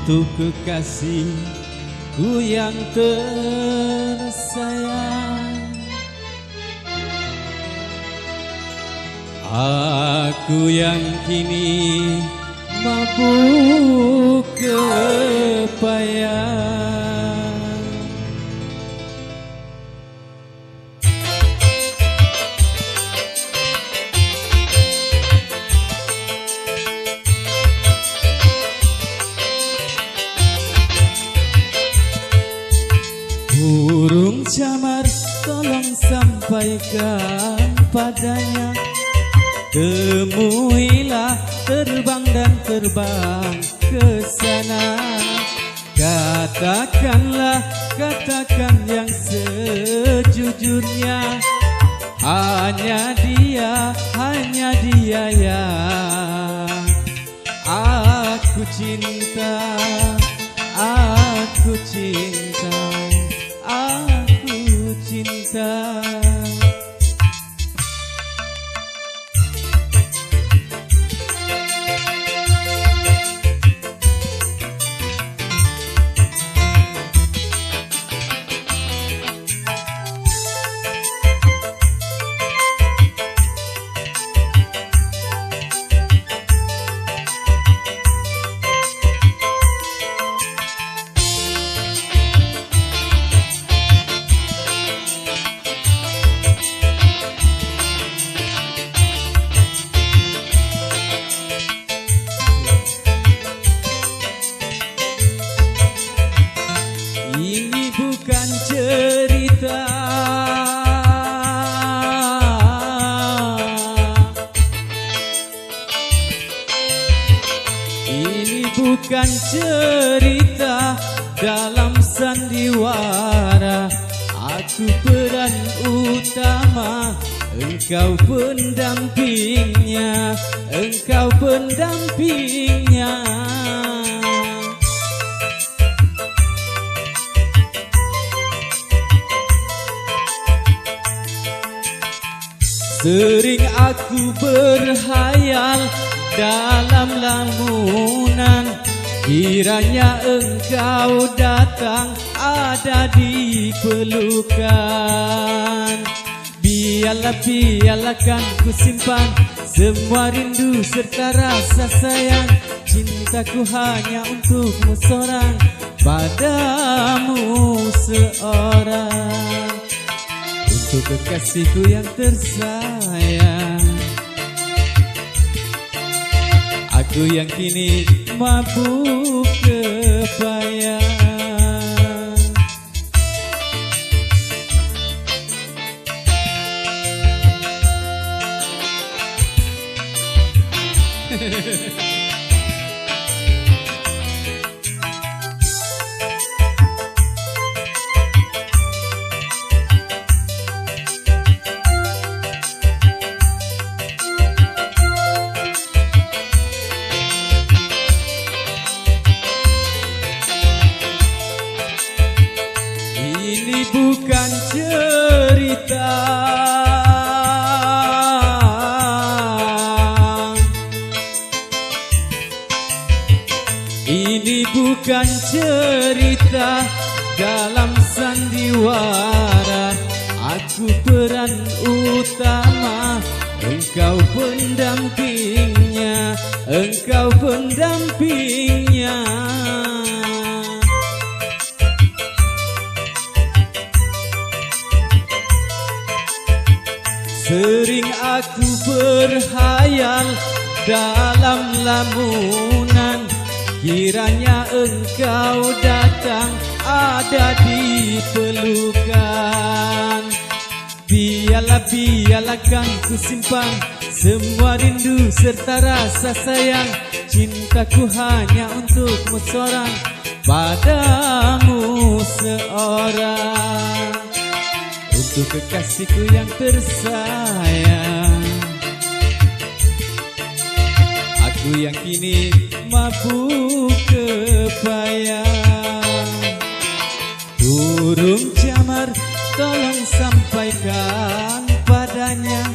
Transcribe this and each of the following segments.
Untuk kekasihku yang tersayang, aku yang kini mabuk kepayang. Burung camar tolong sampaikan padanya, temuilah terbang dan terbang ke sana. Katakan yang sejujurnya, hanya dia yang aku cinta, aku cinta, aku cinta. Ini bukan cerita, ini bukan cerita dalam sandiwara. Aku peran utama, engkau pendampingnya, engkau pendampingnya. Sering aku berhayal dalam lamunan, kiranya engkau datang ada di pelukan. Biarlah kan ku simpan semua rindu serta rasa sayang. Cintaku hanya untukmu seorang, padamu seorang. Untuk kekasihku yang tersayang, aku yang kini mabuk kepayang. Ini bukan cerita, ini bukan cerita dalam sandiwara. Aku peran utama, engkau pendampingnya, engkau pendampingnya. Sering aku berhayal dalam lamunan, kiranya engkau datang ada di pelukan. Biarlah kan ku simpan semua rindu serta rasa sayang. Cintaku hanya untukmu seorang, padamu seorang. Untuk kekasihku yang tersayang, aku yang kini mabuk kepayang. Burung camar tolong sampaikan padanya,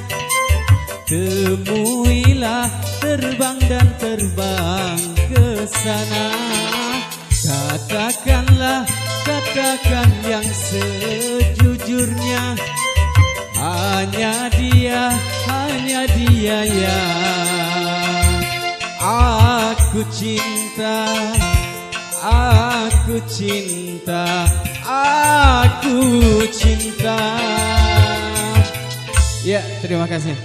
temuilah terbang dan terbang ke sana. Katakanlah, katakan yang sejujurnya. Hanya dia yang aku cinta, aku cinta, aku cinta. Ya, terima kasih.